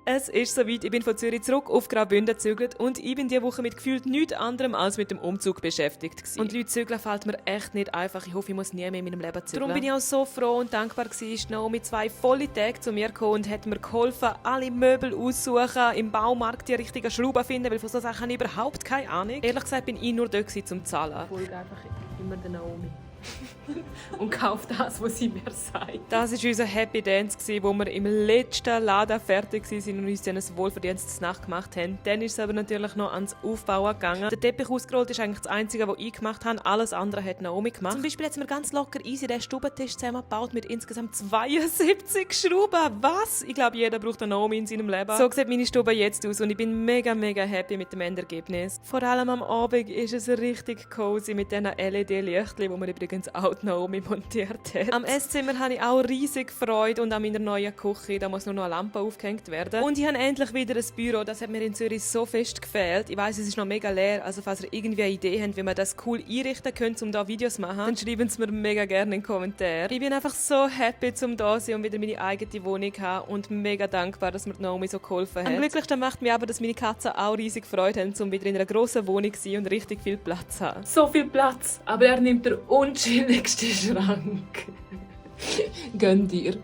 Es ist soweit, ich bin von Zürich zurück auf Graubünden gezügelt und ich bin diese Woche mit gefühlt nichts anderem als mit dem Umzug beschäftigt gewesen. Und Leute, zügeln fällt mir echt nicht einfach. Ich hoffe, ich muss nie mehr in meinem Leben zügeln. Darum bin ich auch so froh und dankbar gewesen, Naomi 2 volle Tage zu mir gekommen und hat mir geholfen, alle Möbel aussuchen, im Baumarkt die richtigen Schrauben finden, weil von so Sachen habe ich überhaupt keine Ahnung. Ehrlich gesagt bin ich nur dort gewesen, zum Zahlen. Ich folge einfach immer der Naomi. Und kauft das, was sie mir sagt. Das war unser Happy Dance, wo wir im letzten Laden fertig waren und uns dann ein wohlverdientes Nacht gemacht haben. Dann ist es aber natürlich noch ans Aufbauen gegangen. Der Teppich ausgerollt ist eigentlich das Einzige, was ich gemacht habe. Alles andere hat Naomi gemacht. Zum Beispiel hat sie mir ganz locker easy den Stubentisch zusammengebaut mit insgesamt 72 Schrauben. Was? Ich glaube, jeder braucht eine Naomi in seinem Leben. So sieht meine Stube jetzt aus und ich bin mega happy mit dem Endergebnis. Vor allem am Abend ist es richtig cozy mit diesen LED-Lichtchen, die wir übrigens auch Naomi montiert hat. Am Esszimmer habe ich auch riesig Freude und an meiner neuen Küche, da muss nur noch eine Lampe aufgehängt werden. Und ich habe endlich wieder ein Büro, das hat mir in Zürich so fest gefehlt. Ich weiss, es ist noch mega leer, also falls ihr irgendwie eine Idee habt, wie man das cool einrichten könnt, um da Videos zu machen, dann schreiben es mir mega gerne in den Kommentaren. Ich bin einfach so happy, zum da zu sein und wieder meine eigene Wohnung zu haben und mega dankbar, dass mir Naomi so geholfen hat. Am glücklichsten macht mich aber, dass meine Katzen auch riesig Freude haben, um wieder in einer grossen Wohnung zu sein und richtig viel Platz zu haben. So viel Platz, aber er nimmt den unchilligsten Schrank. Gönn dir.